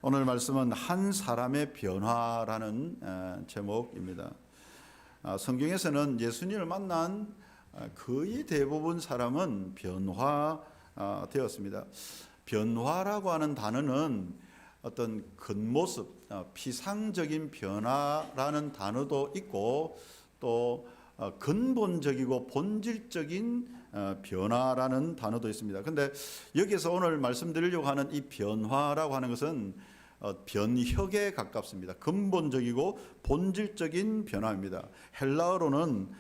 오늘 말씀은 한 사람의 변화라는 제목입니다. 성경에서는 예수님을 만난 거의 대부분 사람은 변화되었습니다. 변화라고 하는 단어는 어떤 겉모습, 피상적인 변화라는 단어도 있고 또 근본적이고 본질적인 변화라는 단어도 있습니다. 그런데 여기서 오늘 말씀드리려고 하는 이 변화라고 하는 것은 변혁에 가깝습니다. 근본적이고 본질적인 변화입니다. 헬라어로는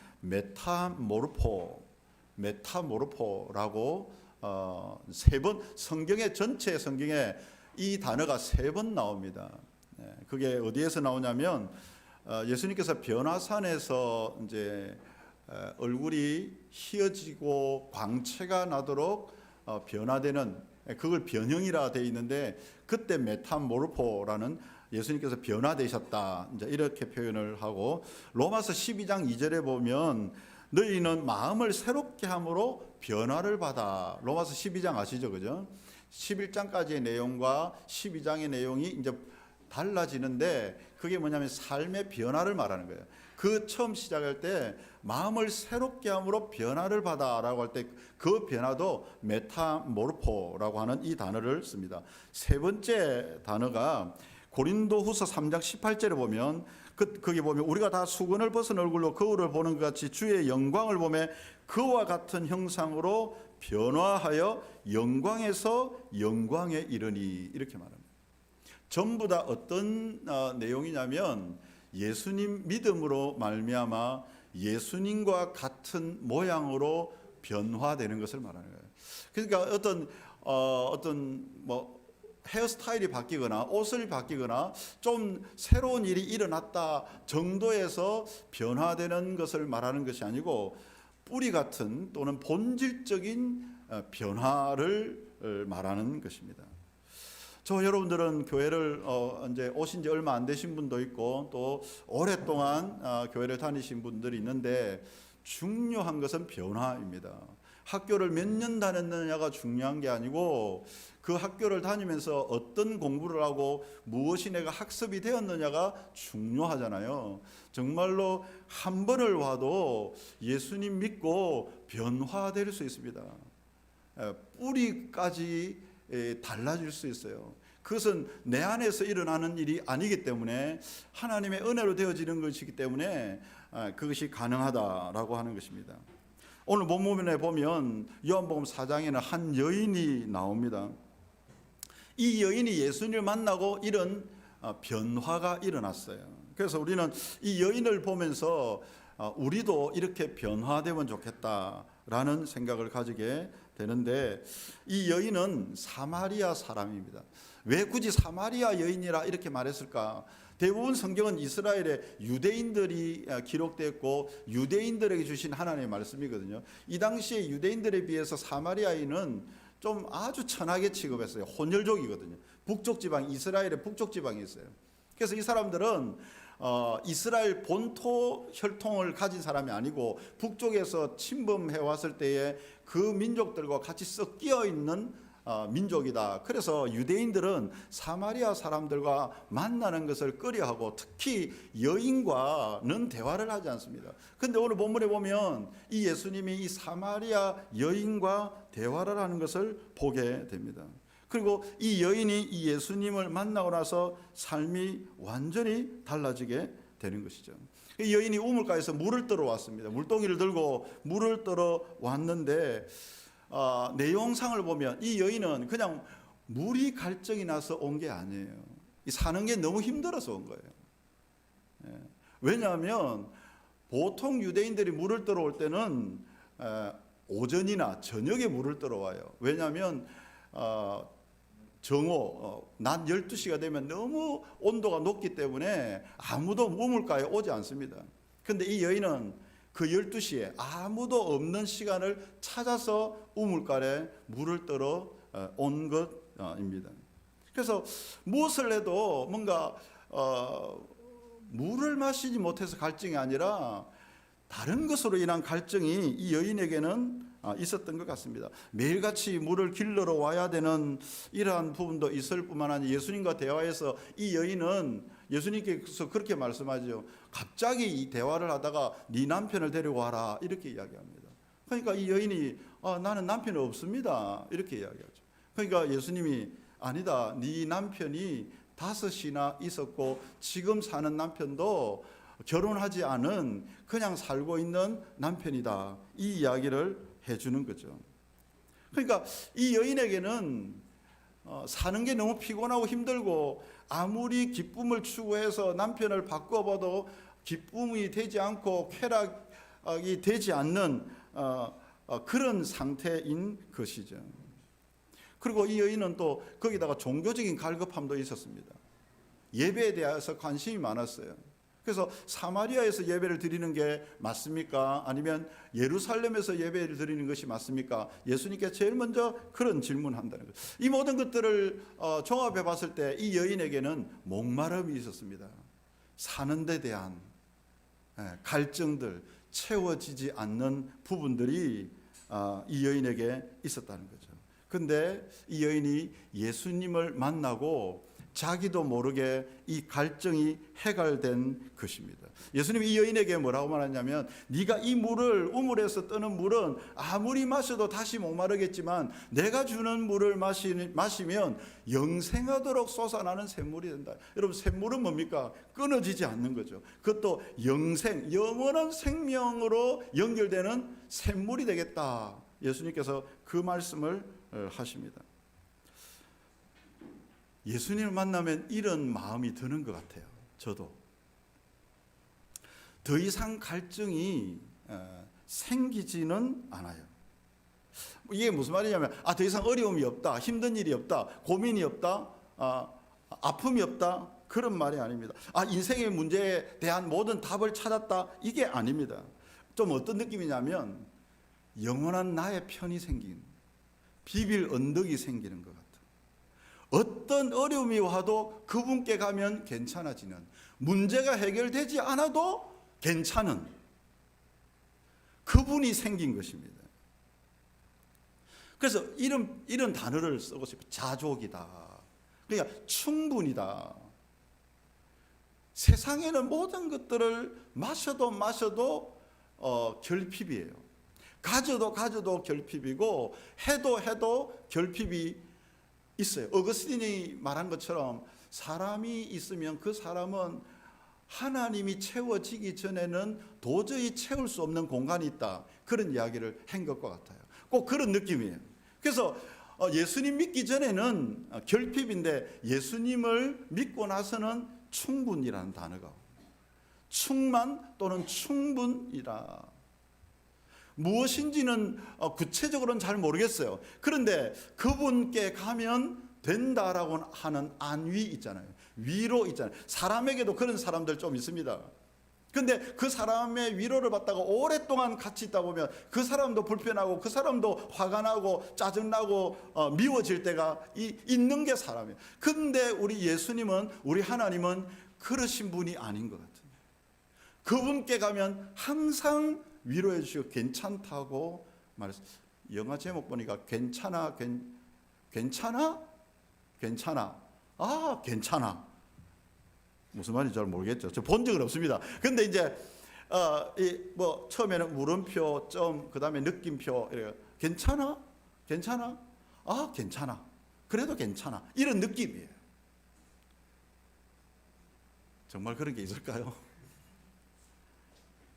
메타모르포라고 세 번 전체 성경에 이 단어가 3번 나옵니다. 그게 어디에서 나오냐면 예수님께서 변화산에서 이제 얼굴이 희어지고 광채가 나도록 변화되는, 그걸 변형이라 되어 있는데, 그때 메타모르포라는, 예수님께서 변화되셨다 이제 이렇게 표현을 하고, 로마서 12장 2절에 보면 너희는 마음을 새롭게 함으로 변화를 받아. 로마서 12장 아시죠, 그죠? 11장까지의 내용과 12장의 내용이 이제 달라지는데, 그게 뭐냐면 삶의 변화를 말하는 거예요. 그 처음 시작할 때 마음을 새롭게 함으로 변화를 받아라고 할 때 그 변화도 메타모르포라고 하는 이 단어를 씁니다. 세 번째 단어가 고린도후서 3장 18절에 보면 거기 보면 우리가 다 수건을 벗은 얼굴로 거울을 보는 것 같이 주의 영광을 보며 그와 같은 형상으로 변화하여 영광에서 영광에 이르니, 이렇게 말합니다. 전부 다 어떤 내용이냐면 예수님 믿음으로 말미암아 예수님과 같은 모양으로 변화되는 것을 말하는 거예요. 그러니까 어떤 헤어스타일이 바뀌거나 옷을 바뀌거나 좀 새로운 일이 일어났다 정도에서 변화되는 것을 말하는 것이 아니고 뿌리 같은 또는 본질적인 변화를 말하는 것입니다. 저 여러분들은 교회를 이제 오신 지 얼마 안 되신 분도 있고 또 오랫동안 교회를 다니신 분들이 있는데, 중요한 것은 변화입니다. 학교를 몇 년 다녔느냐가 중요한 게 아니고 그 학교를 다니면서 어떤 공부를 하고 무엇이 내가 학습이 되었느냐가 중요하잖아요. 정말로 한 번을 와도 예수님 믿고 변화될 수 있습니다. 뿌리까지 달라질 수 있어요. 그것은 내 안에서 일어나는 일이 아니기 때문에 하나님의 은혜로 되어지는 것이기 때문에 그것이 가능하다라고 하는 것입니다. 오늘 본문에 보면 요한복음 4장에는 한 여인이 나옵니다. 이 여인이 예수님을 만나고 이런 변화가 일어났어요. 그래서 우리는 이 여인을 보면서 우리도 이렇게 변화되면 좋겠다라는 생각을 가지게 되는데, 이 여인은 사마리아 사람입니다. 왜 굳이 사마리아 여인이라 이렇게 말했을까? 대부분 성경은 이스라엘의 유대인들이 기록됐고 유대인들에게 주신 하나님의 말씀이거든요. 이 당시에 유대인들에 비해서 사마리아인은 좀 아주 천하게 취급했어요. 혼혈족이거든요. 북쪽 지방, 이스라엘의 북쪽 지방에 있어요. 그래서 이 사람들은 이스라엘 본토 혈통을 가진 사람이 아니고 북쪽에서 침범해 왔을 때에 그 민족들과 같이 섞여 있는 민족이다. 그래서 유대인들은 사마리아 사람들과 만나는 것을 꺼려하고 특히 여인과는 대화를 하지 않습니다. 그런데 오늘 본문에 보면 이 예수님이 이 사마리아 여인과 대화를 하는 것을 보게 됩니다. 그리고 이 여인이 이 예수님을 만나고 나서 삶이 완전히 달라지게 되는 것이죠. 이 여인이 우물가에서 물을 떠러 왔습니다. 물동이를 들고 물을 떠러 왔는데 내용상을 보면 이 여인은 그냥 물이 갈증이 나서 온 게 아니에요. 사는 게 너무 힘들어서 온 거예요. 왜냐하면 보통 유대인들이 물을 떠러 올 때는 오전이나 저녁에 물을 떠러 와요. 왜냐하면 정오, 낮 12시가 되면 너무 온도가 높기 때문에 아무도 우물가에 오지 않습니다. 그런데 이 여인은 그 12시에 아무도 없는 시간을 찾아서 우물가에 물을 떠러 온 것입니다. 그래서 무엇을 해도 뭔가 물을 마시지 못해서 갈증이 아니라 다른 것으로 인한 갈증이 이 여인에게는 있었던 것 같습니다. 매일같이 물을 길러러 와야 되는 이러한 부분도 있을 뿐만 아니라 예수님과 대화에서 이 여인은 예수님께서 그렇게 말씀하죠. 갑자기 이 대화를 하다가 네 남편을 데리고 와라 이렇게 이야기합니다. 그러니까 이 여인이 나는 남편이 없습니다 이렇게 이야기하죠. 그러니까 예수님이 아니다, 네 남편이 5이나 있었고 지금 사는 남편도 결혼하지 않은 그냥 살고 있는 남편이다, 이 이야기를 해주는 거죠. 그러니까 이 여인에게는 사는 게 너무 피곤하고 힘들고 아무리 기쁨을 추구해서 남편을 바꿔봐도 기쁨이 되지 않고 쾌락이 되지 않는 그런 상태인 것이죠. 그리고 이 여인은 또 거기다가 종교적인 갈급함도 있었습니다. 예배에 대해서 관심이 많았어요. 그래서 사마리아에서 예배를 드리는 게 맞습니까? 아니면 예루살렘에서 예배를 드리는 것이 맞습니까? 예수님께 제일 먼저 그런 질문한다는 거예요. 이 모든 것들을 종합해 봤을 때 이 여인에게는 목마름이 있었습니다. 사는 데 대한 갈증들, 채워지지 않는 부분들이 이 여인에게 있었다는 거죠. 근데 이 여인이 예수님을 만나고 자기도 모르게 이 갈증이 해결된 것입니다. 예수님이 이 여인에게 뭐라고 말하냐면, 네가 이 물을, 우물에서 뜨는 물은 아무리 마셔도 다시 목마르겠지만 내가 주는 물을 마시면 영생하도록 솟아나는 샘물이 된다. 여러분, 샘물은 뭡니까? 끊어지지 않는 거죠. 그것도 영생, 영원한 생명으로 연결되는 샘물이 되겠다. 예수님께서 그 말씀을 하십니다. 예수님을 만나면 이런 마음이 드는 것 같아요. 저도 더 이상 갈증이 생기지는 않아요. 이게 무슨 말이냐면 더 이상 어려움이 없다, 힘든 일이 없다, 고민이 없다, 아픔이 없다, 그런 말이 아닙니다. 인생의 문제에 대한 모든 답을 찾았다, 이게 아닙니다. 좀 어떤 느낌이냐면 영원한 나의 편이 생긴, 비빌 언덕이 생기는 것 같아요. 어떤 어려움이 와도 그분께 가면 괜찮아지는, 문제가 해결되지 않아도 괜찮은 그분이 생긴 것입니다. 그래서 이런 단어를 쓰고 싶어요. 자족이다. 그러니까 충분이다. 세상에는 모든 것들을 마셔도 결핍이에요. 가져도 결핍이고 해도 결핍이 있어요. 어거스틴이 말한 것처럼 사람이 있으면 그 사람은 하나님이 채워지기 전에는 도저히 채울 수 없는 공간이 있다, 그런 이야기를 한 것과 같아요. 꼭 그런 느낌이에요. 그래서 예수님 믿기 전에는 결핍인데 예수님을 믿고 나서는 충분이라는 단어가, 충만 또는 충분이라, 무엇인지는 구체적으로는 잘 모르겠어요. 그런데 그분께 가면 된다라고 하는 안위 있잖아요. 위로 있잖아요. 사람에게도 그런 사람들 좀 있습니다. 근데 그 사람의 위로를 받다가 오랫동안 같이 있다 보면 그 사람도 불편하고 그 사람도 화가 나고 짜증나고 미워질 때가 있는 게 사람이에요. 근데 우리 예수님은, 우리 하나님은 그러신 분이 아닌 것 같아요. 그분께 가면 항상 위로해 주시고 괜찮다고 말했어요. 영화 제목 보니까 괜찮아. 무슨 말인지 잘 모르겠죠. 저 본 적은 없습니다. 근데 이제 처음에는 물음표, 점, 그다음에 느낌표, 이래요. 괜찮아? 괜찮아? 그래도 괜찮아. 이런 느낌이에요. 정말 그런 게 있을까요?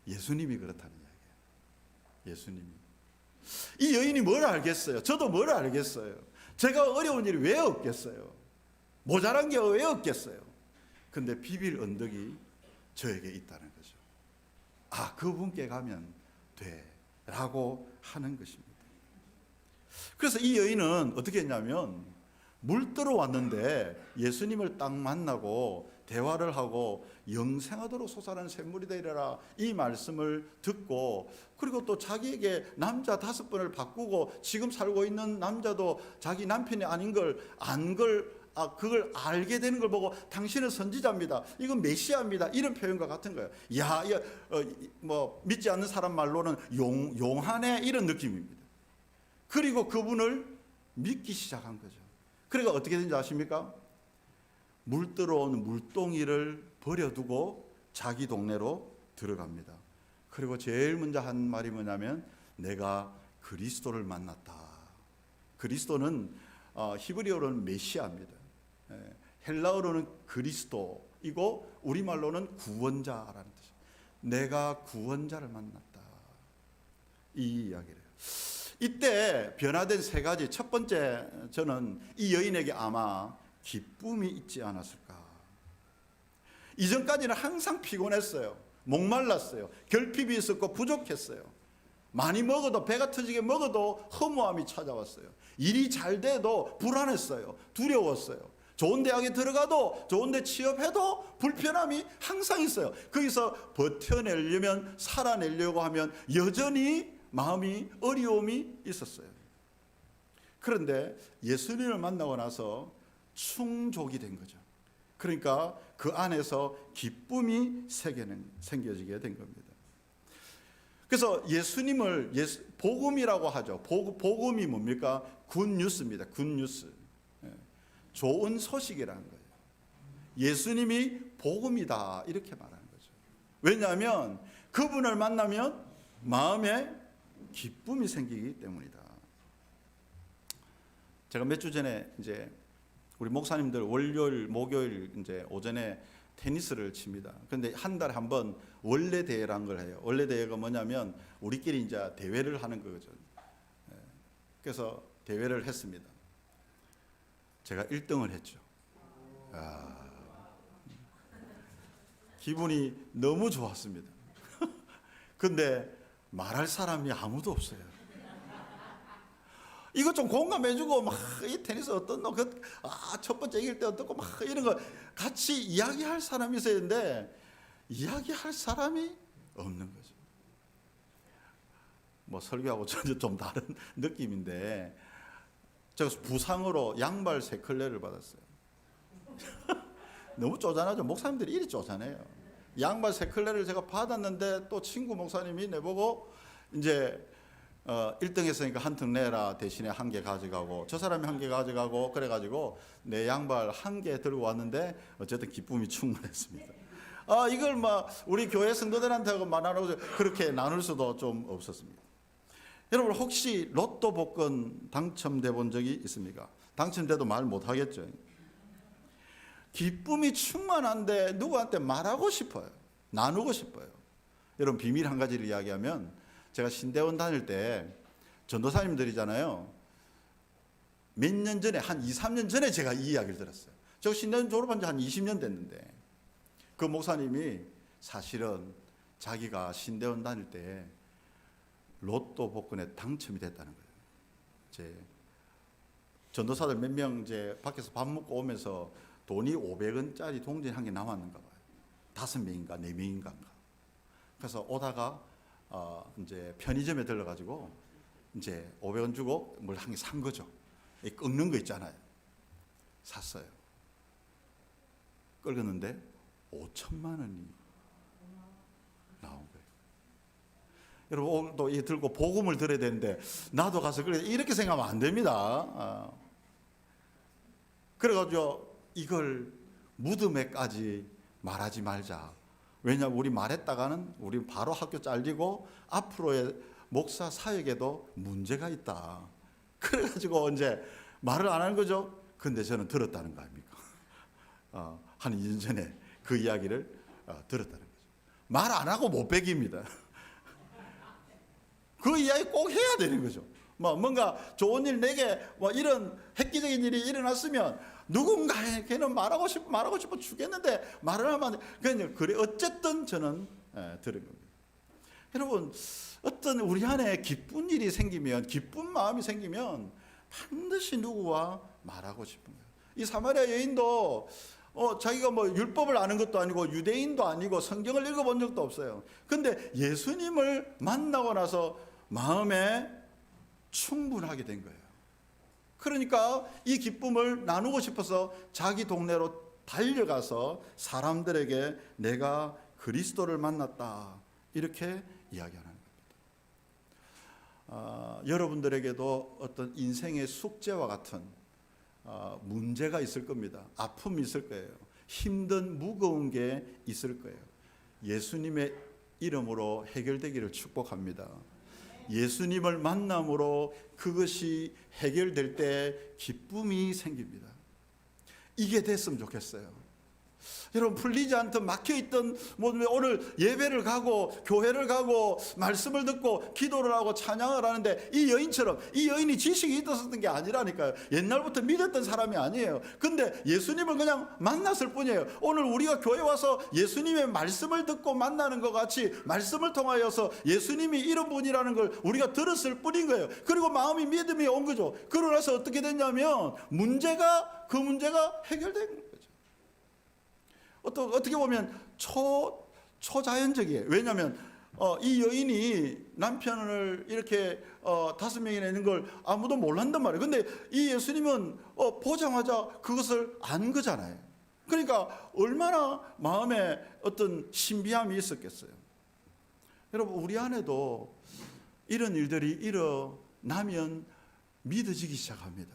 예수님이 그렇다는 이야기예요. 예수님이. 이 여인이 뭘 알겠어요? 저도 뭘 알겠어요? 제가 어려운 일이 왜 없겠어요? 모자란 게 왜 없겠어요? 근데 비빌 언덕이 저에게 있다는 거죠. 그분께 가면 돼 라고 하는 것입니다. 그래서 이 여인은 어떻게 했냐면, 물 뜨러 왔는데 예수님을 딱 만나고 대화를 하고 영생하도록 솟아나는 샘물이 되리라, 이 말씀을 듣고, 그리고 또 자기에게 남자 5번을 바꾸고 지금 살고 있는 남자도 자기 남편이 아닌 걸 그걸 알게 되는 걸 보고 당신은 선지자입니다, 이건 메시아입니다, 이런 표현과 같은 거예요. 믿지 않는 사람 말로는 용하네, 이런 느낌입니다. 그리고 그분을 믿기 시작한 거죠. 그러니까 어떻게 된지 아십니까? 물 들어온 물동이를 버려두고 자기 동네로 들어갑니다. 그리고 제일 먼저 한 말이 뭐냐면 내가 그리스도를 만났다. 그리스도는 히브리어로는 메시아입니다. 헬라어로는 그리스도이고 우리말로는 구원자라는 뜻입니다. 내가 구원자를 만났다. 이 이야기를 해요. 이때 변화된 세 가지. 첫 번째, 저는 이 여인에게 아마 기쁨이 있지 않았을까. 이전까지는 항상 피곤했어요. 목말랐어요. 결핍이 있었고 부족했어요. 많이 먹어도, 배가 터지게 먹어도 허무함이 찾아왔어요. 일이 잘 돼도 불안했어요. 두려웠어요. 좋은 대학에 들어가도, 좋은 데 취업해도 불편함이 항상 있어요. 거기서 버텨내려면, 살아내려고 하면 여전히 마음이 어려움이 있었어요. 그런데 예수님을 만나고 나서 충족이 된 거죠. 그러니까 그 안에서 기쁨이 생겨지게 된 겁니다. 그래서 예수님을 복음이라고 하죠. 복음이 뭡니까? 굿뉴스입니다. 굿뉴스. 좋은 소식이라는 거예요. 예수님이 복음이다 이렇게 말하는 거죠. 왜냐하면 그분을 만나면 마음에 기쁨이 생기기 때문이다. 제가 몇 주 전에 이제 우리 목사님들 월요일, 목요일 이제 오전에 테니스를 칩니다. 그런데 한 달에 한 번 원래 대회라는 걸 해요. 원래 대회가 뭐냐면 우리끼리 이제 대회를 하는 거죠. 그래서 대회를 했습니다. 제가 1등을 했죠. 기분이 너무 좋았습니다. 근데 말할 사람이 아무도 없어요. 이거 좀 공감해주고 막 이 테니스 어떻노? 첫 번째 이길 때 어떻고 막 이런 거 같이 이야기할 사람이 있어야 되는데 이야기할 사람이 없는 거죠. 뭐 설교하고 전혀 좀 다른 느낌인데 제가 부상으로 양발 3켤레를 받았어요. 너무 쪼잔하죠. 목사님들이 이리 쪼잔해요. 양발 3켤레를 제가 받았는데 또 친구 목사님이 내보고 이제 1등 했으니까 한 턱 내라 대신에 1개 가져가고 저 사람이 1개 가져가고 그래가지고 내 양발 1개 들고 왔는데 어쨌든 기쁨이 충분했습니다. 이걸 막 우리 교회 성도들한테 나누고 그렇게 나눌 수도 좀 없었습니다. 여러분 혹시 로또 복권 당첨돼 본 적이 있습니까? 당첨돼도 말 못하겠죠. 기쁨이 충만한데 누구한테 말하고 싶어요. 나누고 싶어요. 여러분 비밀 한 가지를 이야기하면 제가 신대원 다닐 때 전도사님들이잖아요. 몇 년 전에 한 2, 3년 전에 제가 이 이야기를 들었어요. 저 신대원 졸업한 지 한 20년 됐는데 그 목사님이 사실은 자기가 신대원 다닐 때 로또 복권에 당첨이 됐다는 거예요. 제 전도사들 몇 명 이제 밖에서 밥 먹고 오면서 돈이 500원짜리 동전 한 개 남았는가 봐요. 5명인가 4명인가. 그래서 오다가 이제 편의점에 들러가지고 이제 500원 주고 뭘 한 개 산 거죠. 꺾는 거 있잖아요. 샀어요. 긁었는데 5천만 원이 나온 거예요. 여러분 오늘도 이 들고 복음을 들어야 되는데 나도 가서 그래 이렇게 생각하면 안 됩니다. 그래가지고 이걸 무덤에까지 말하지 말자. 왜냐하면 우리 말했다가는 우리 바로 학교 잘리고 앞으로의 목사 사역에도 문제가 있다. 그래가지고 이제 말을 안 하는 거죠. 근데 저는 들었다는 거 아닙니까? 한 2년 전에 그 이야기를 들었다는 거죠. 말 안 하고 못 베깁니다. 그 이야기 꼭 해야 되는 거죠. 뭔가 좋은 일 내게 이런 획기적인 일이 일어났으면 누군가에게는 말하고 싶어 죽겠는데 말을 하면 그냥 그래 어쨌든 저는 들은 겁니다. 여러분 어떤 우리 안에 기쁜 일이 생기면 기쁜 마음이 생기면 반드시 누구와 말하고 싶은 거예요. 이 사마리아 여인도 자기가 율법을 아는 것도 아니고 유대인도 아니고 성경을 읽어본 적도 없어요. 근데 예수님을 만나고 나서 마음에 충분하게 된 거예요. 그러니까 이 기쁨을 나누고 싶어서 자기 동네로 달려가서 사람들에게 내가 그리스도를 만났다 이렇게 이야기하는 겁니다. 여러분들에게도 어떤 인생의 숙제와 같은 문제가 있을 겁니다. 아픔이 있을 거예요. 힘든 무거운 게 있을 거예요. 예수님의 이름으로 해결되기를 축복합니다. 예수님을 만남으로 그것이 해결될 때 기쁨이 생깁니다. 이게 됐으면 좋겠어요. 여러분, 풀리지 않던 막혀있던 오늘 예배를 가고 교회를 가고 말씀을 듣고 기도를 하고 찬양을 하는데 이 여인처럼, 이 여인이 지식이 있었던 게 아니라니까요. 옛날부터 믿었던 사람이 아니에요. 근데 예수님을 그냥 만났을 뿐이에요. 오늘 우리가 교회 와서 예수님의 말씀을 듣고 만나는 것 같이 말씀을 통하여서 예수님이 이런 분이라는 걸 우리가 들었을 뿐인 거예요. 그리고 마음이 믿음이 온 거죠. 그러고 나서 어떻게 됐냐면 그 문제가 해결된 거예요. 어떻게 보면 초자연적이에요. 왜냐하면 이 여인이 남편을 이렇게 5명이나 있는 걸 아무도 몰랐단 말이에요. 근데 이 예수님은 보자마자 그것을 안 거잖아요. 그러니까 얼마나 마음에 어떤 신비함이 있었겠어요. 여러분, 우리 안에도 이런 일들이 일어나면 믿어지기 시작합니다.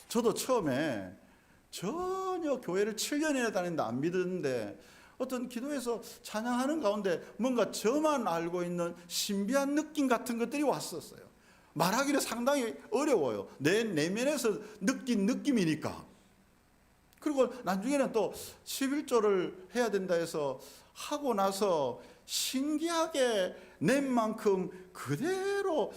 저도 처음에 전혀 교회를 7년이나 다녔는데 안 믿었는데 어떤 기도에서 찬양하는 가운데 뭔가 저만 알고 있는 신비한 느낌 같은 것들이 왔었어요. 말하기는 상당히 어려워요. 내 내면에서 느낀 느낌이니까. 그리고 나중에는 또 11조를 해야 된다 해서 하고 나서 신기하게 낸 만큼 그대로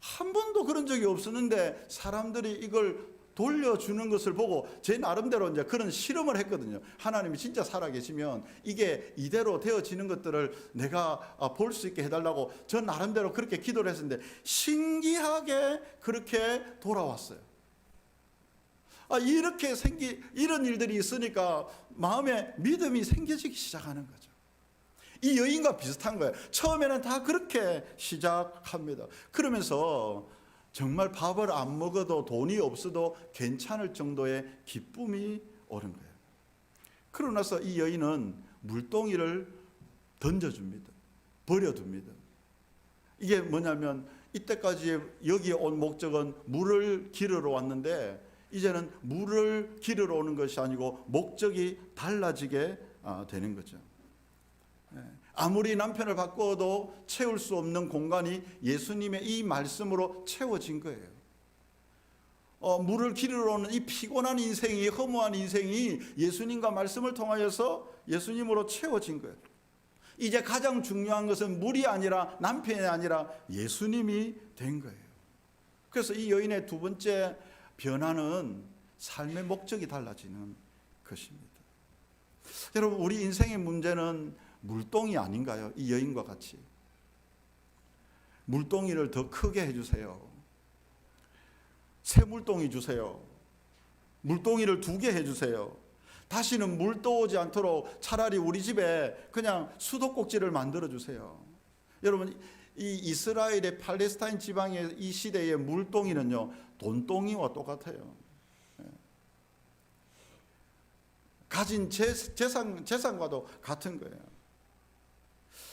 한 번도 그런 적이 없었는데 사람들이 이걸 돌려주는 것을 보고 제 나름대로 이제 그런 실험을 했거든요. 하나님이 진짜 살아계시면 이게 이대로 되어지는 것들을 내가 볼 수 있게 해달라고 저 나름대로 그렇게 기도를 했었는데 신기하게 그렇게 돌아왔어요. 이렇게 이런 일들이 있으니까 마음에 믿음이 생겨지기 시작하는 거죠. 이 여인과 비슷한 거예요. 처음에는 다 그렇게 시작합니다. 그러면서 정말 밥을 안 먹어도 돈이 없어도 괜찮을 정도의 기쁨이 오는 거예요. 그러고 나서 이 여인은 물동이를 던져줍니다. 버려둡니다. 이게 뭐냐면 이때까지 여기에 온 목적은 물을 기르러 왔는데 이제는 물을 기르러 오는 것이 아니고 목적이 달라지게 되는 거죠. 아무리 남편을 바꿔도 채울 수 없는 공간이 예수님의 이 말씀으로 채워진 거예요. 물을 기르러 오는 이 피곤한 인생이, 허무한 인생이 예수님과 말씀을 통하여서 예수님으로 채워진 거예요. 이제 가장 중요한 것은 물이 아니라 남편이 아니라 예수님이 된 거예요. 그래서 이 여인의 두 번째 변화는 삶의 목적이 달라지는 것입니다. 여러분, 우리 인생의 문제는 물동이 아닌가요? 이 여인과 같이 물동이를 더 크게 해주세요. 새 물동이 주세요. 물동이를 2개 해주세요. 다시는 물 떠오지 않도록 차라리 우리 집에 그냥 수도꼭지를 만들어 주세요. 여러분, 이 이스라엘의 팔레스타인 지방의 이 시대의 물동이는요 돈동이와 똑같아요. 가진 재산과도 같은 거예요.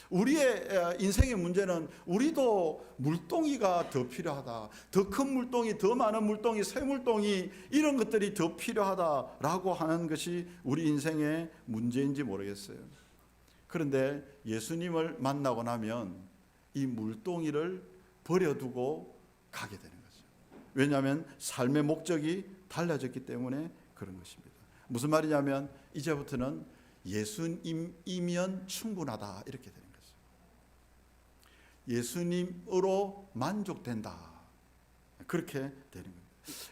우리의 인생의 문제는 우리도 물동이가 더 필요하다. 더 큰 물동이, 더 많은 물동이, 새 물동이 이런 것들이 더 필요하다라고 하는 것이 우리 인생의 문제인지 모르겠어요. 그런데 예수님을 만나고 나면 이 물동이를 버려두고 가게 되는 거죠. 왜냐하면 삶의 목적이 달라졌기 때문에 그런 것입니다. 무슨 말이냐면 이제부터는 예수님이면 충분하다 이렇게 되는 거죠. 예수님으로 만족된다. 그렇게 되는 겁니다.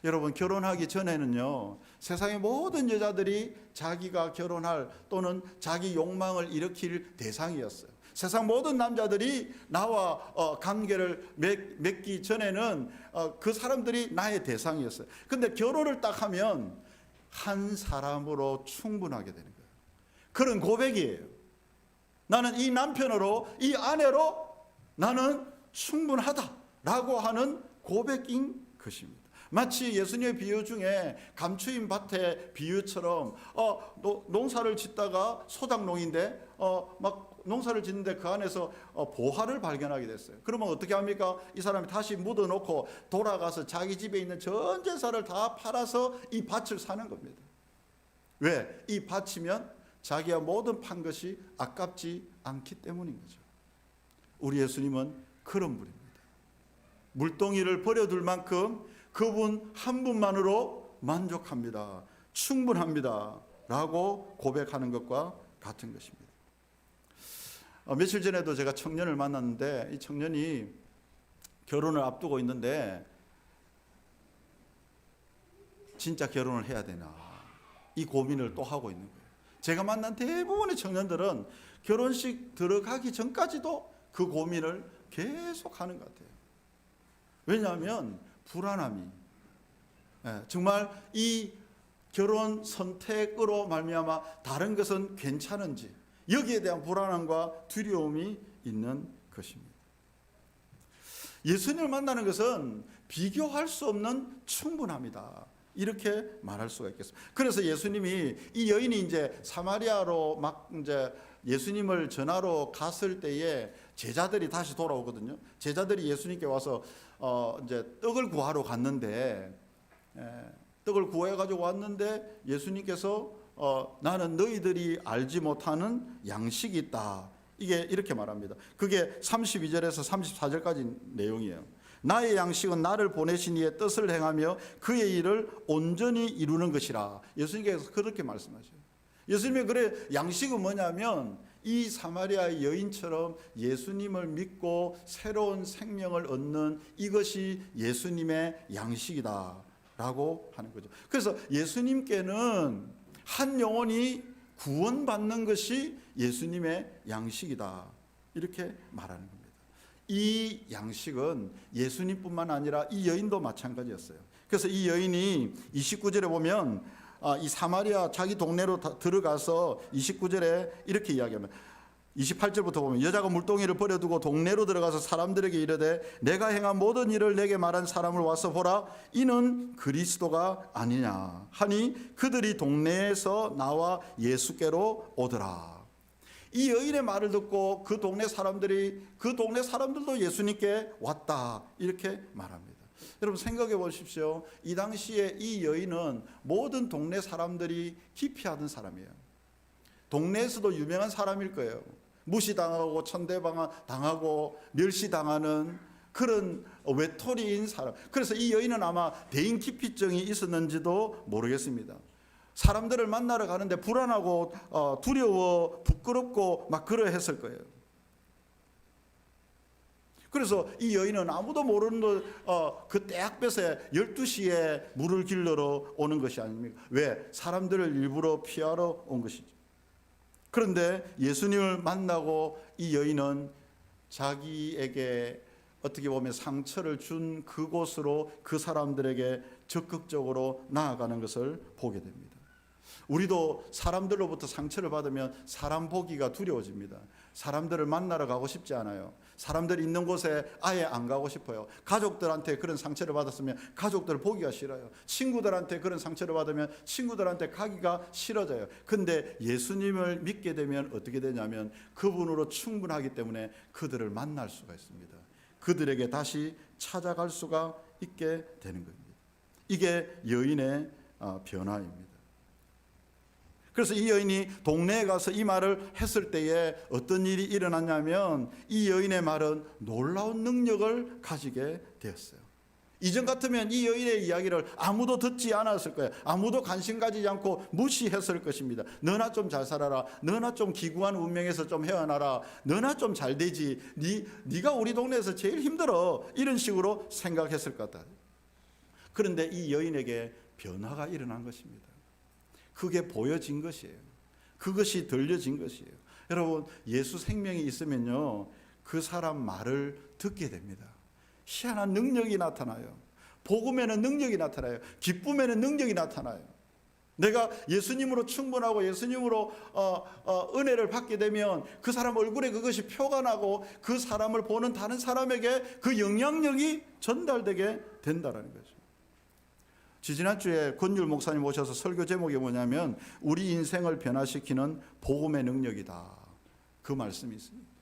여러분, 결혼하기 전에는요 세상의 모든 여자들이 자기가 결혼할 또는 자기 욕망을 일으킬 대상이었어요. 세상 모든 남자들이 나와 관계를 맺기 전에는 그 사람들이 나의 대상이었어요. 근데 결혼을 딱 하면 한 사람으로 충분하게 되는 거예요. 그런 고백이에요. 나는 이 남편으로, 이 아내로 나는 충분하다라고 하는 고백인 것입니다. 마치 예수님의 비유 중에 감추인 밭의 비유처럼 농사를 짓다가 소작농인데 막 농사를 짓는데 그 안에서 보화를 발견하게 됐어요. 그러면 어떻게 합니까? 이 사람이 다시 묻어놓고 돌아가서 자기 집에 있는 전 재산을 다 팔아서 이 밭을 사는 겁니다. 왜? 이 밭이면 자기가 모든 판 것이 아깝지 않기 때문인 거죠. 우리 예수님은 그런 분입니다. 물동이를 버려둘 만큼 그분 한 분만으로 만족합니다. 충분합니다. 라고 고백하는 것과 같은 것입니다. 며칠 전에도 제가 청년을 만났는데 이 청년이 결혼을 앞두고 있는데 진짜 결혼을 해야 되나 이 고민을 또 하고 있는 거예요. 제가 만난 대부분의 청년들은 결혼식 들어가기 전까지도 그 고민을 계속 하는 것 같아요. 왜냐하면 불안함이 정말 이 결혼 선택으로 말미암아 다른 것은 괜찮은지 여기에 대한 불안함과 두려움이 있는 것입니다. 예수님을 만나는 것은 비교할 수 없는 충분함이다. 이렇게 말할 수가 있겠습니다. 그래서 예수님이 이 여인이 이제 사마리아로 막 이제 예수님을 전하러 갔을 때에 제자들이 다시 돌아오거든요. 제자들이 예수님께 와서 이제 떡을 구하러 갔는데 떡을 구해 가지고 왔는데 예수님께서 나는 너희들이 알지 못하는 양식이 있다. 이게 이렇게 말합니다. 그게 32절에서 34절까지 내용이에요. 나의 양식은 나를 보내신 이의 뜻을 행하며 그의 일을 온전히 이루는 것이라. 예수님께서 그렇게 말씀하셔요. 예수님의 그래 양식은 뭐냐면 이 사마리아 여인처럼 예수님을 믿고 새로운 생명을 얻는 이것이 예수님의 양식이다 라고 하는 거죠. 그래서 예수님께는 한 영혼이 구원받는 것이 예수님의 양식이다 이렇게 말하는 겁니다. 이 양식은 예수님뿐만 아니라 이 여인도 마찬가지였어요. 그래서 이 여인이 29절에 보면 이 사마리아 자기 동네로 들어가서 29절에 이렇게 이야기합니다. 28절부터 보면 여자가 물동이를 버려두고 동네로 들어가서 사람들에게 이르되 내가 행한 모든 일을 내게 말한 사람을 와서 보라 이는 그리스도가 아니냐 하니 그들이 동네에서 나와 예수께로 오더라. 이 여인의 말을 듣고 그 동네 사람들도 예수님께 왔다 이렇게 말합니다. 여러분 생각해 보십시오. 이 당시에 이 여인은 모든 동네 사람들이 기피하던 사람이에요. 동네에서도 유명한 사람일 거예요. 무시당하고 천대당하고 멸시당하는 그런 외톨이인 사람. 그래서 이 여인은 아마 대인 기피증이 있었는지도 모르겠습니다. 사람들을 만나러 가는데 불안하고 두려워 부끄럽고 막 그러했을 거예요. 그래서 이 여인은 아무도 모르는 그 때학볕에 12시에 물을 길러러 오는 것이 아닙니까? 왜? 사람들을 일부러 피하러 온 것이죠. 그런데 예수님을 만나고 이 여인은 자기에게 어떻게 보면 상처를 준 그곳으로 그 사람들에게 적극적으로 나아가는 것을 보게 됩니다. 우리도 사람들로부터 상처를 받으면 사람 보기가 두려워집니다. 사람들을 만나러 가고 싶지 않아요. 사람들이 있는 곳에 아예 안 가고 싶어요. 가족들한테 그런 상처를 받았으면 가족들을 보기가 싫어요. 친구들한테 그런 상처를 받으면 친구들한테 가기가 싫어져요. 근데 예수님을 믿게 되면 어떻게 되냐면 그분으로 충분하기 때문에 그들을 만날 수가 있습니다. 그들에게 다시 찾아갈 수가 있게 되는 겁니다. 이게 여인의 변화입니다. 그래서 이 여인이 동네에 가서 이 말을 했을 때에 어떤 일이 일어났냐면 이 여인의 말은 놀라운 능력을 가지게 되었어요. 이전 같으면 이 여인의 이야기를 아무도 듣지 않았을 거예요. 아무도 관심 가지지 않고 무시했을 것입니다. 너나 좀 잘 살아라. 너나 좀 기구한 운명에서 좀 헤어나라. 너나 좀 잘 되지. 네가 우리 동네에서 제일 힘들어. 이런 식으로 생각했을 것 같아요. 그런데 이 여인에게 변화가 일어난 것입니다. 그게 보여진 것이에요. 그것이 들려진 것이에요. 여러분 예수 생명이 있으면요 그 사람 말을 듣게 됩니다. 희한한 능력이 나타나요. 복음에는 능력이 나타나요. 기쁨에는 능력이 나타나요. 내가 예수님으로 충분하고 예수님으로 은혜를 받게 되면 그 사람 얼굴에 그것이 표가 나고 그 사람을 보는 다른 사람에게 그 영향력이 전달되게 된다는 거죠. 지지난주에 권율 목사님 오셔서 설교 제목이 뭐냐면 우리 인생을 변화시키는 복음의 능력이다. 그 말씀이 있습니다.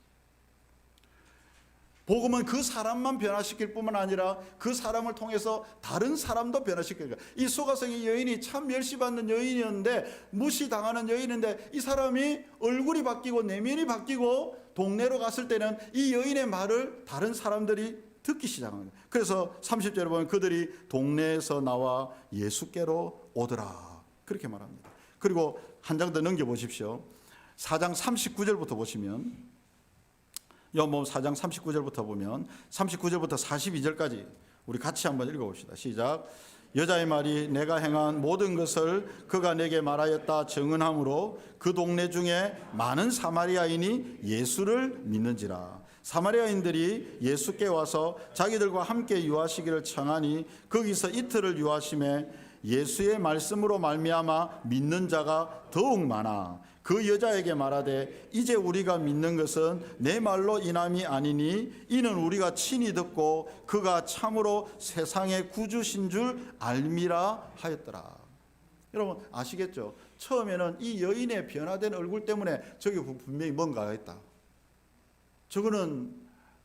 복음은 그 사람만 변화시킬 뿐만 아니라 그 사람을 통해서 다른 사람도 변화시킬 거예요. 이 소가성의 여인이 참 멸시받는 여인이었는데, 무시당하는 여인인데, 이 사람이 얼굴이 바뀌고 내면이 바뀌고 동네로 갔을 때는 이 여인의 말을 다른 사람들이 듣기 시작합니다. 그래서 30절에 보면 그들이 동네에서 나와 예수께로 오더라, 그렇게 말합니다. 그리고 한 장 더 넘겨보십시오. 4장 39절부터 보시면, 요한복음 4장 39절부터 보면 39절부터 42절까지 우리 같이 한번 읽어봅시다. 시작. 여자의 말이 내가 행한 모든 것을 그가 내게 말하였다 증언하므로 그 동네 중에 많은 사마리아인이 예수를 믿는지라. 사마리아인들이 예수께 와서 자기들과 함께 유하시기를 청하니 거기서 이틀을 유하심에 예수의 말씀으로 말미암아 믿는 자가 더욱 많아 그 여자에게 말하되 이제 우리가 믿는 것은 내 말로 인함이 아니니 이는 우리가 친히 듣고 그가 참으로 세상의 구주신 줄 알미라 하였더라. 여러분 아시겠죠? 처음에는 이 여인의 변화된 얼굴 때문에 저기 분명히 뭔가가 있다. 저거는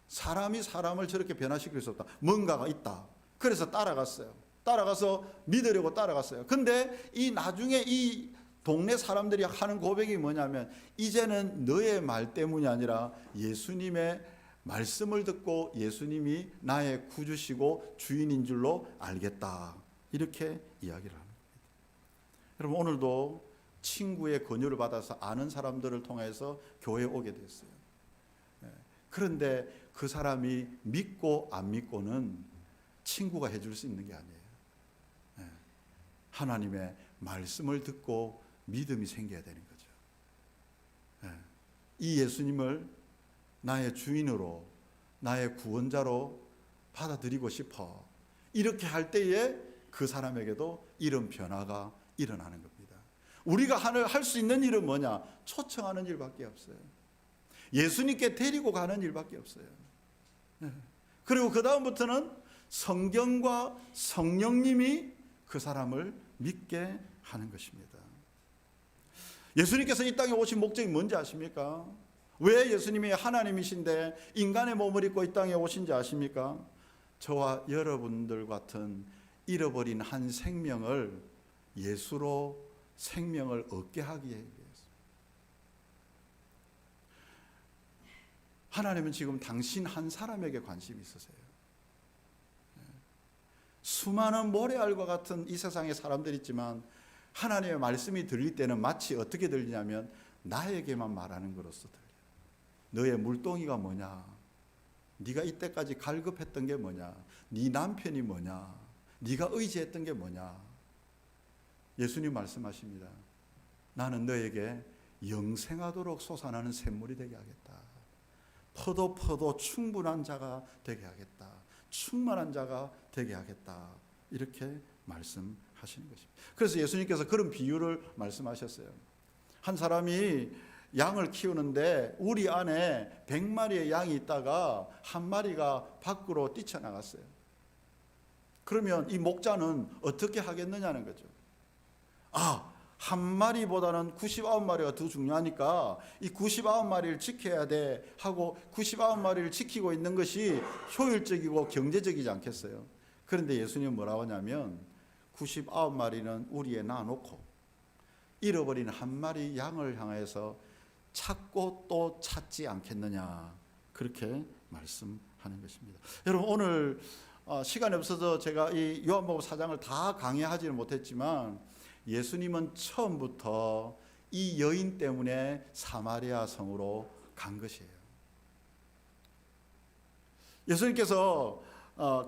사람이 사람을 저렇게 변화시킬 수 없다. 뭔가가 있다. 그래서 따라갔어요. 따라가서 믿으려고 따라갔어요. 근데 이 나중에 이 동네 사람들이 하는 고백이 뭐냐면 이제는 너의 말 때문이 아니라 예수님의 말씀을 듣고 예수님이 나의 구주시고 주인인 줄로 알겠다. 이렇게 이야기를 합니다. 여러분 오늘도 친구의 권유를 받아서 아는 사람들을 통해서 교회에 오게 됐어요. 그런데 그 사람이 믿고 안 믿고는 친구가 해줄 수 있는 게 아니에요. 하나님의 말씀을 듣고 믿음이 생겨야 되는 거죠. 이 예수님을 나의 주인으로, 나의 구원자로 받아들이고 싶어. 이렇게 할 때에 그 사람에게도 이런 변화가 일어나는 겁니다. 우리가 할 수 있는 일은 뭐냐? 초청하는 일밖에 없어요. 예수님께 데리고 가는 일밖에 없어요. 그리고 그 다음부터는 성경과 성령님이 그 사람을 믿게 하는 것입니다. 예수님께서 이 땅에 오신 목적이 뭔지 아십니까? 왜 예수님이 하나님이신데 인간의 몸을 입고 이 땅에 오신지 아십니까? 저와 여러분들 같은 잃어버린 한 생명을 예수로 생명을 얻게 하기 위해서. 하나님은 지금 당신 한 사람에게 관심이 있으세요. 수많은 모래알과 같은 이 세상에 사람들이 있지만 하나님의 말씀이 들릴 때는 마치 어떻게 들리냐면 나에게만 말하는 것으로서 들려요. 너의 물동이가 뭐냐? 네가 이때까지 갈급했던 게 뭐냐? 네 남편이 뭐냐? 네가 의지했던 게 뭐냐? 예수님 말씀하십니다. 나는 너에게 영생하도록 솟아나는 샘물이 되게 하겠다. 퍼도 충분한 자가 되게 하겠다. 충만한 자가 되게 하겠다. 이렇게 말씀하시는 것입니다. 그래서 예수님께서 그런 비유를 말씀하셨어요. 한 사람이 양을 키우는데 우리 안에 100마리의 양이 있다가 한 마리가 밖으로 뛰쳐나갔어요. 그러면 이 목자는 어떻게 하겠느냐는 거죠. 한 마리보다는 99마리가 더 중요하니까 이 99마리를 지켜야 돼 하고 99마리를 지키고 있는 것이 효율적이고 경제적이지 않겠어요? 그런데 예수님은 뭐라고 하냐면 99마리는 우리에 놔놓고 잃어버린 한 마리 양을 향해서 찾고 또 찾지 않겠느냐, 그렇게 말씀하는 것입니다. 여러분 오늘 시간이 없어서 제가 이 요한복음 4장을 다 강의하지는 못했지만 예수님은 처음부터 이 여인 때문에 사마리아 성으로 간 것이에요. 예수님께서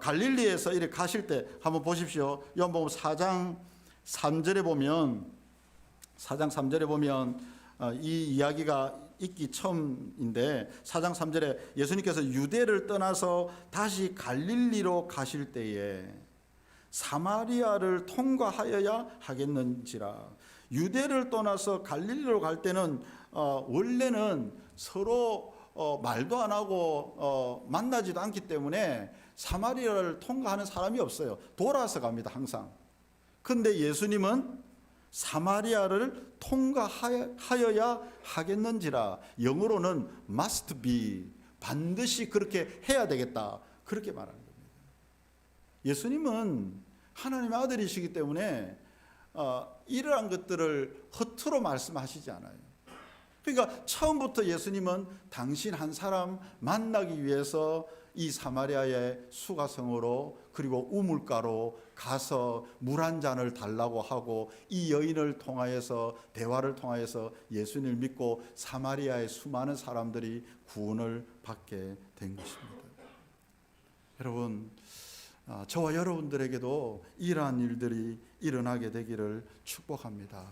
갈릴리에서 이렇게 가실 때 한번 보십시오. 요한복음 4장 3절에 보면 이 이야기가 있기 처음인데 4장 3절에 예수님께서 유대를 떠나서 다시 갈릴리로 가실 때에 사마리아를 통과하여야 하겠는지라. 유대를 떠나서 갈릴리로 갈 때는 원래는 서로 말도 안 하고 만나지도 않기 때문에 사마리아를 통과하는 사람이 없어요. 돌아서 갑니다. 항상. 근데 예수님은 사마리아를 통과하여야 하겠는지라, 영어로는 must be, 반드시 그렇게 해야 되겠다, 그렇게 말하는 겁니다. 예수님은 하나님의 아들이시기 때문에 이러한 것들을 허투루 말씀하시지 않아요. 그러니까 처음부터 예수님은 당신 한 사람 만나기 위해서 이 사마리아의 수가성으로 그리고 우물가로 가서 물 한 잔을 달라고 하고, 이 여인을 통하여서, 대화를 통하여서 예수님을 믿고 사마리아의 수많은 사람들이 구원을 받게 된 것입니다. 여러분, 저와 여러분들에게도 이러한 일들이 일어나게 되기를 축복합니다.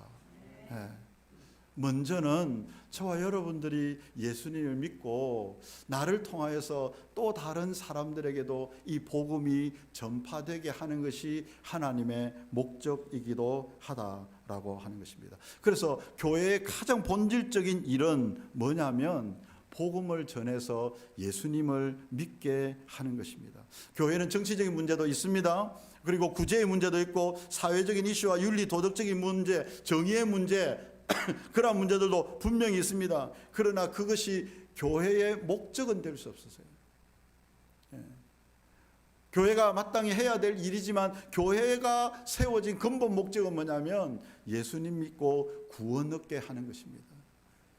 먼저는 저와 여러분들이 예수님을 믿고 나를 통하여서 또 다른 사람들에게도 이 복음이 전파되게 하는 것이 하나님의 목적이기도 하다라고 하는 것입니다. 그래서 교회의 가장 본질적인 일은 뭐냐면 복음을 전해서 예수님을 믿게 하는 것입니다. 교회는 정치적인 문제도 있습니다. 그리고 구제의 문제도 있고, 사회적인 이슈와 윤리 도덕적인 문제, 정의의 문제, 그런 문제들도 분명히 있습니다. 그러나 그것이 교회의 목적은 될 수 없어서요. 교회가 마땅히 해야 될 일이지만 교회가 세워진 근본 목적은 뭐냐면 예수님 믿고 구원 얻게 하는 것입니다.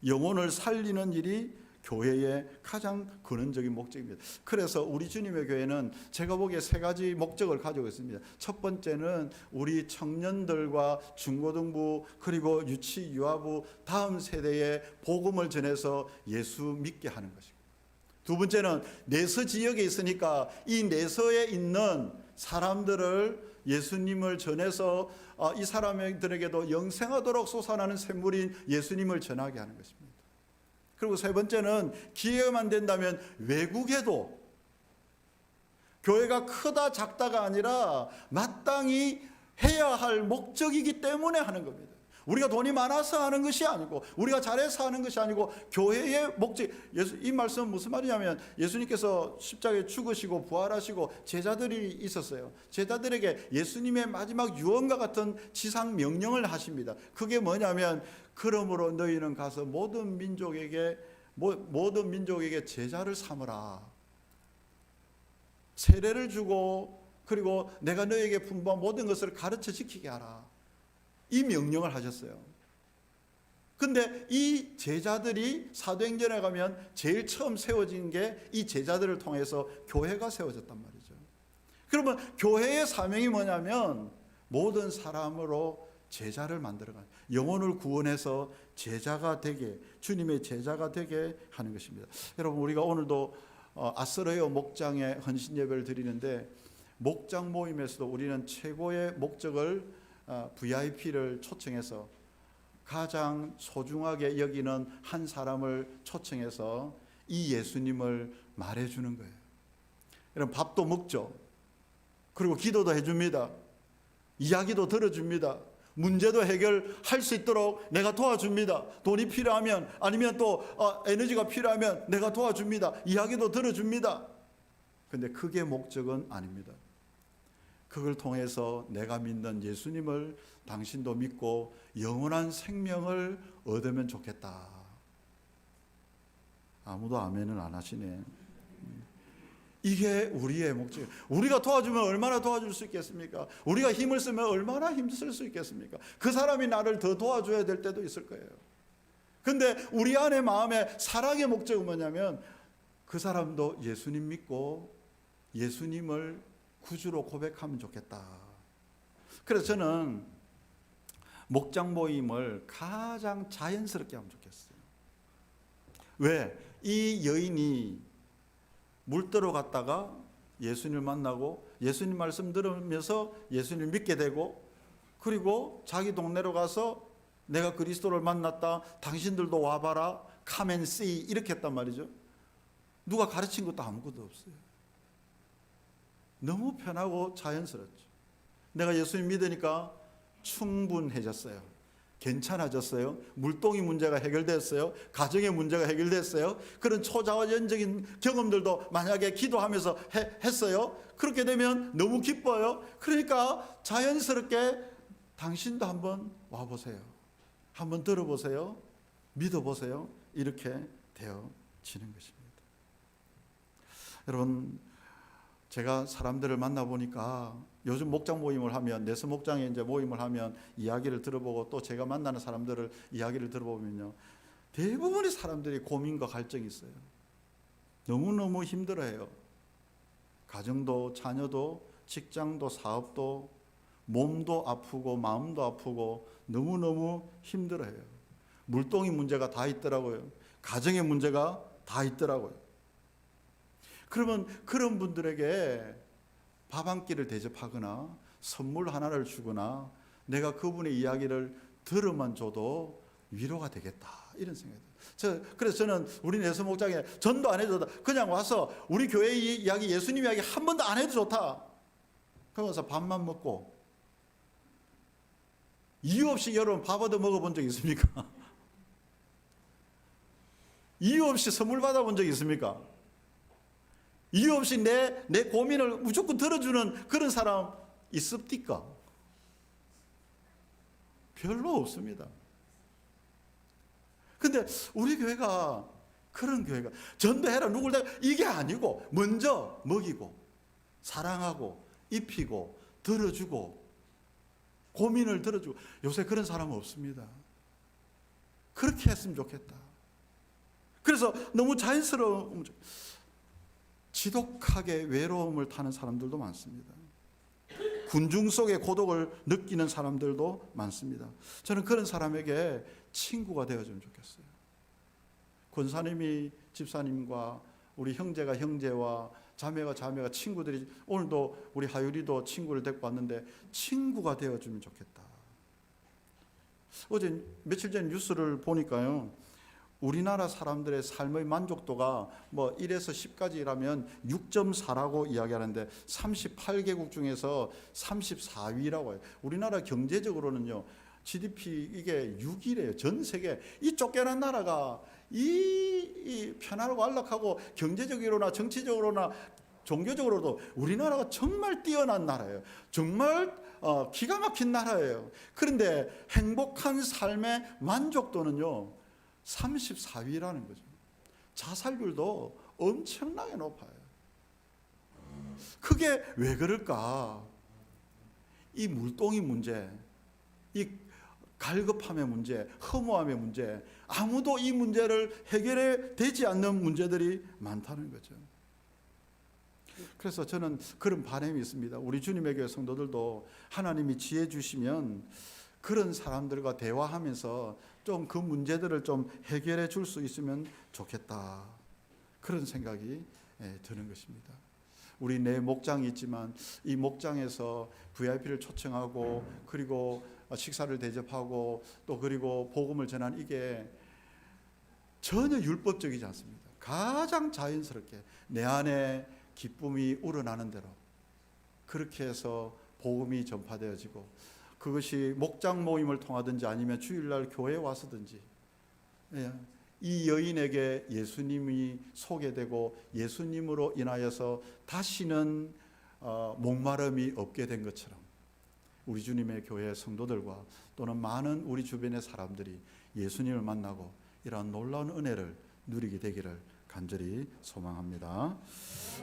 영혼을 살리는 일이 교회의 가장 근원적인 목적입니다. 그래서 우리 주님의 교회는 제가 보기에 세 가지 목적을 가지고 있습니다. 첫 번째는 우리 청년들과 중고등부 그리고 유치 유아부 다음 세대에 복음을 전해서 예수 믿게 하는 것이고, 두 번째는 내서 지역에 있으니까 이 내서에 있는 사람들을 예수님을 전해서 이 사람들에게도 영생하도록 솟아나는 샘물인 예수님을 전하게 하는 것입니다. 그리고 세 번째는 기회만 된다면 외국에도, 교회가 크다 작다가 아니라 마땅히 해야 할 목적이기 때문에 하는 겁니다. 우리가 돈이 많아서 하는 것이 아니고, 우리가 잘해서 하는 것이 아니고, 교회의 목적. 이 말씀은 무슨 말이냐면, 예수님께서 십자가에 죽으시고 부활하시고 제자들이 있었어요. 제자들에게 예수님의 마지막 유언과 같은 지상 명령을 하십니다. 그게 뭐냐면, 그러므로 너희는 가서 모든 민족에게 제자를 삼으라. 세례를 주고, 그리고 내가 너희에게 분부한 모든 것을 가르쳐 지키게 하라. 이 명령을 하셨어요. 근데 이 제자들이 사도행전에 가면 제일 처음 세워진 게 이 제자들을 통해서 교회가 세워졌단 말이죠. 그러면 교회의 사명이 뭐냐면 모든 사람으로 제자를 만들어가는, 영혼을 구원해서 제자가 되게, 주님의 제자가 되게 하는 것입니다. 여러분, 우리가 오늘도 아스레오 목장에 헌신 예배를 드리는데, 목장 모임에서도 우리는 최고의 목적을 VIP를 초청해서 가장 소중하게 여기는 한 사람을 초청해서 이 예수님을 말해주는 거예요. 여러분, 밥도 먹죠. 그리고 기도도 해줍니다. 이야기도 들어줍니다. 문제도 해결할 수 있도록 내가 도와줍니다. 돈이 필요하면, 아니면 또 에너지가 필요하면 내가 도와줍니다. 이야기도 들어줍니다. 근데 그게 목적은 아닙니다. 그걸 통해서 내가 믿는 예수님을 당신도 믿고 영원한 생명을 얻으면 좋겠다. 아무도 아멘을 안 하시네. 이게 우리의 목적이에요. 우리가 도와주면 얼마나 도와줄 수 있겠습니까? 우리가 힘을 쓰면 얼마나 힘쓸 수 있겠습니까? 그 사람이 나를 더 도와줘야 될 때도 있을 거예요. 근데 우리 안에 마음에 사랑의 목적은 뭐냐면, 그 사람도 예수님 믿고 예수님을 구주로 고백하면 좋겠다. 그래서 저는 목장 모임을 가장 자연스럽게 하면 좋겠어요. 왜? 이 여인이 물들어 갔다가 예수님을 만나고 예수님 말씀 들으면서 예수님을 믿게 되고, 그리고 자기 동네로 가서 내가 그리스도를 만났다, 당신들도 와봐라, come and see, 이렇게 했단 말이죠. 누가 가르친 것도 아무것도 없어요. 너무 편하고 자연스럽죠. 내가 예수님 믿으니까 충분해졌어요. 괜찮아졌어요. 물동이 문제가 해결됐어요. 가정의 문제가 해결됐어요. 그런 초자연적인 경험들도 만약에 기도하면서 했어요. 그렇게 되면 너무 기뻐요. 그러니까 자연스럽게 당신도 한번 와보세요. 한번 들어보세요. 믿어보세요. 이렇게 되어지는 것입니다. 여러분, 제가 사람들을 만나보니까 요즘 목장 모임을 하면, 내서 목장에 이제 모임을 하면 이야기를 들어보고 또 제가 만나는 사람들을 이야기를 들어보면요, 대부분의 사람들이 고민과 갈증이 있어요. 너무너무 힘들어해요. 가정도, 자녀도, 직장도, 사업도, 몸도 아프고 마음도 아프고 너무너무 힘들어해요. 물동이 문제가 다 있더라고요. 가정의 문제가 다 있더라고요. 그러면 그런 분들에게 밥 한 끼를 대접하거나 선물 하나를 주거나 내가 그분의 이야기를 들어만 줘도 위로가 되겠다, 이런 생각이 들어요. 그래서 저는 우리 내서 목장에 전도 안 해도 좋다. 그냥 와서 우리 교회 이야기, 예수님 이야기 한 번도 안 해도 좋다. 그러면서 밥만 먹고, 이유 없이 여러분 밥 얻어 먹어본 적 있습니까? 이유 없이 선물 받아본 적 있습니까? 이유 없이 내 고민을 무조건 들어주는 그런 사람 있습니까? 별로 없습니다. 근데 우리 교회가 그런 교회가, 전도해라 누굴 다 이게 아니고 먼저 먹이고 사랑하고 입히고 들어주고 고민을 들어주고, 요새 그런 사람은 없습니다. 그렇게 했으면 좋겠다. 그래서 너무 자연스러운, 지독하게 외로움을 타는 사람들도 많습니다. 군중 속의 고독을 느끼는 사람들도 많습니다. 저는 그런 사람에게 친구가 되어주면 좋겠어요. 권사님이 집사님과, 우리 형제가 형제와, 자매가 자매가, 친구들이, 오늘도 우리 하율이도 친구를 데리고 왔는데 친구가 되어주면 좋겠다. 어제 며칠 전 뉴스를 보니까요, 우리나라 사람들의 삶의 만족도가 뭐 1에서 10까지라면 6.4라고 이야기하는데 38개국 중에서 34위라고 해요. 우리나라 경제적으로는요, GDP 이게 6위래요. 전 세계. 이 쫓겨난 나라가 이 편안하고 안락하고 경제적으로나 정치적으로나 종교적으로도 우리나라가 정말 뛰어난 나라예요. 정말 기가 막힌 나라예요. 그런데 행복한 삶의 만족도는요 34위라는 거죠. 자살률도 엄청나게 높아요. 그게 왜 그럴까? 이 물동이 문제, 이 갈급함의 문제, 허무함의 문제, 아무도 이 문제를 해결해 되지 않는 문제들이 많다는 거죠. 그래서 저는 그런 바람이 있습니다. 우리 주님의 교회 성도들도 하나님이 지혜 주시면 그런 사람들과 대화하면서 좀 그 문제들을 좀 해결해 줄 수 있으면 좋겠다, 그런 생각이 드는 것입니다. 우리 내 목장이 있지만 이 목장에서 VIP를 초청하고 그리고 식사를 대접하고 또 그리고 복음을 전한, 이게 전혀 율법적이지 않습니다. 가장 자연스럽게 내 안에 기쁨이 우러나는 대로 그렇게 해서 복음이 전파되어지고, 그것이 목장 모임을 통하든지 아니면 주일날 교회에 와서든지 이 여인에게 예수님이 소개되고 예수님으로 인하여서 다시는 목마름이 없게 된 것처럼 우리 주님의 교회 성도들과 또는 많은 우리 주변의 사람들이 예수님을 만나고 이러한 놀라운 은혜를 누리게 되기를 간절히 소망합니다.